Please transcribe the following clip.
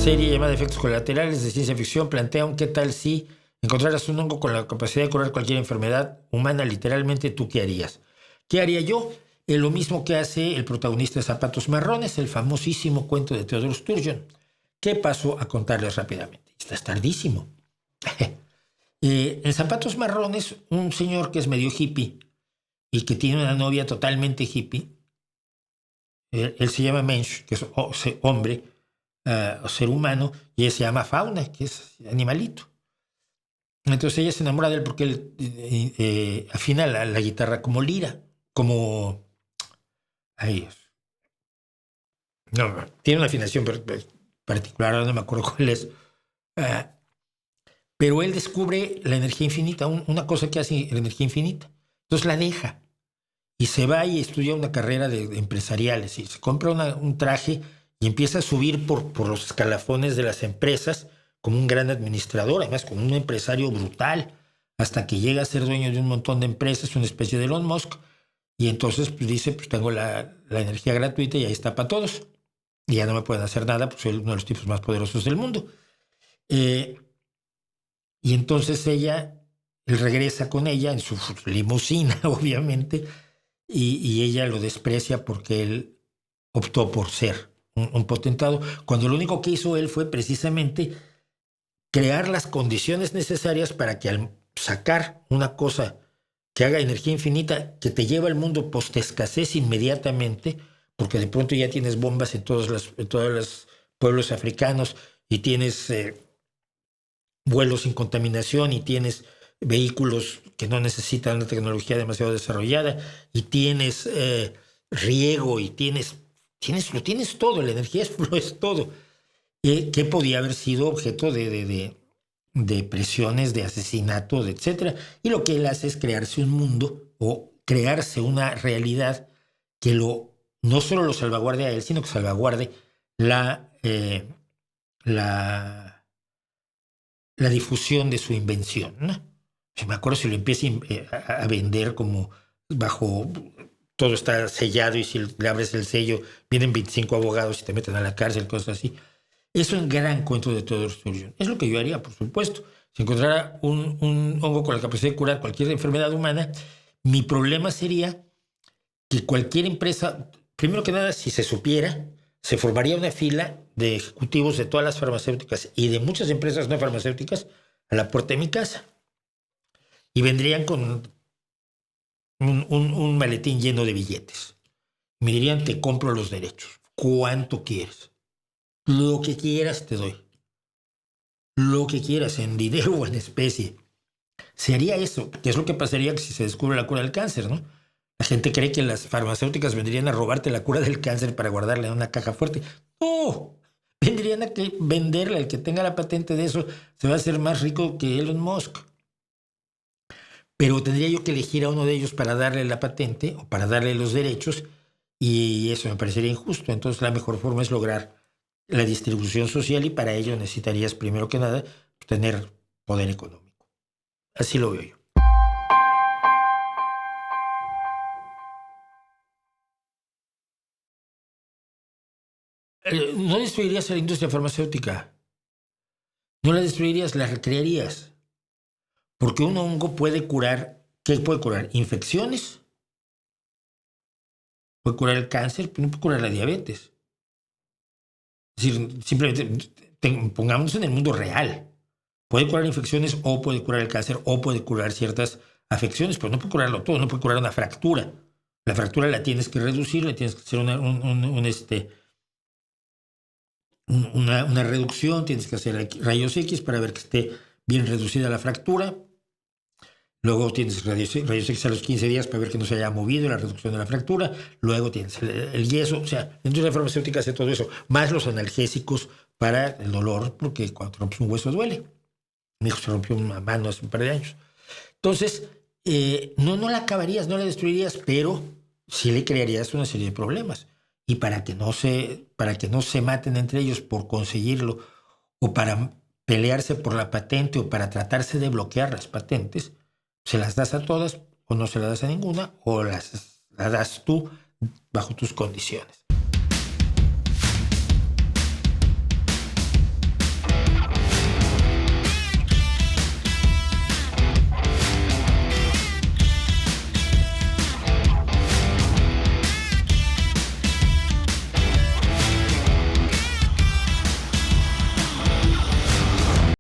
serie llamada Efectos Colaterales de ciencia ficción plantea un qué tal si encontraras un hongo con la capacidad de curar cualquier enfermedad humana. Literalmente, ¿tú qué harías? ¿Qué haría yo? Lo mismo que hace el protagonista de Zapatos Marrones, el famosísimo cuento de Theodore Sturgeon. ¿Qué paso a contarles rápidamente? Es tardísimo. En Zapatos Marrones, un señor que es medio hippie y que tiene una novia totalmente hippie, él se llama Mensch, que es hombre, o ser humano, y ella se llama Fauna, que es animalito. Entonces ella se enamora de él porque él afina la guitarra como lira, como... Ay, no, tiene una afinación particular, ahora no me acuerdo cuál es. Pero él descubre la energía infinita, una cosa que hace la energía infinita. Entonces la deja y se va y estudia una carrera de empresariales y se compra un traje y empieza a subir por los escalafones de las empresas como un gran administrador, además como un empresario brutal, hasta que llega a ser dueño de un montón de empresas, una especie de Elon Musk, y entonces pues, dice, pues tengo la energía gratuita y ahí está para todos, y ya no me pueden hacer nada, pues soy uno de los tipos más poderosos del mundo. Y entonces él regresa con ella en su limusina, obviamente, y ella lo desprecia porque él optó por ser un potentado, cuando lo único que hizo él fue precisamente crear las condiciones necesarias para que al sacar una cosa que haga energía infinita, que te lleva al mundo post-escasez inmediatamente, porque de pronto ya tienes bombas en todos los pueblos africanos y tienes vuelos sin contaminación y tienes vehículos que no necesitan una tecnología demasiado desarrollada y tienes riego y lo tienes todo, la energía es todo. Que podía haber sido objeto de presiones, de asesinato, etc. Y lo que él hace es crearse un mundo o crearse una realidad que no solo lo salvaguarde a él, sino que salvaguarde la difusión de su invención, ¿no? Si me acuerdo, si lo empieza a vender como bajo... Todo está sellado y si le abres el sello, vienen 25 abogados y te meten a la cárcel, cosas así. Es un gran cuento de Theodore Sturgeon. Es lo que yo haría, por supuesto. Si encontrara un hongo con la capacidad de curar cualquier enfermedad humana, mi problema sería que cualquier empresa, primero que nada, si se supiera, se formaría una fila de ejecutivos de todas las farmacéuticas y de muchas empresas no farmacéuticas a la puerta de mi casa. Y vendrían con un maletín lleno de billetes. Me dirían, te compro los derechos. ¿Cuánto quieres? Lo que quieras te doy. Lo que quieras, en dinero o en especie. Se haría eso, que es lo que pasaría si se descubre la cura del cáncer, ¿no? La gente cree que las farmacéuticas vendrían a robarte la cura del cáncer para guardarla en una caja fuerte. ¡No! Vendrían a venderla. El que tenga la patente de eso se va a hacer más rico que Elon Musk. Pero tendría yo que elegir a uno de ellos para darle la patente o para darle los derechos y eso me parecería injusto. Entonces la mejor forma es lograr la distribución social y para ello necesitarías primero que nada tener poder económico. Así lo veo yo. No destruirías a la industria farmacéutica. No la destruirías, la recrearías. Porque un hongo puede curar, ¿qué puede curar? Infecciones. Puede curar el cáncer, pero no puede curar la diabetes. Es decir, simplemente pongámonos en el mundo real. Puede curar infecciones o puede curar el cáncer o puede curar ciertas afecciones, pero no puede curarlo todo, no puede curar una fractura. La fractura la tienes que reducir, le tienes que hacer una reducción, tienes que hacer rayos X para ver que esté bien reducida la fractura. Luego tienes rayos X a los 15 días para ver que no se haya movido la reducción de la fractura. Luego tienes el yeso. O sea, la industria farmacéutica hace todo eso. Más los analgésicos para el dolor, porque cuando te rompes un hueso duele. Mi hijo se rompió una mano hace un par de años. Entonces, no la acabarías, no la destruirías, pero sí le crearías una serie de problemas. Y para que no se maten entre ellos por conseguirlo, o para pelearse por la patente, o para tratarse de bloquear las patentes, se las das a todas, o no se las das a ninguna, o las das tú bajo tus condiciones.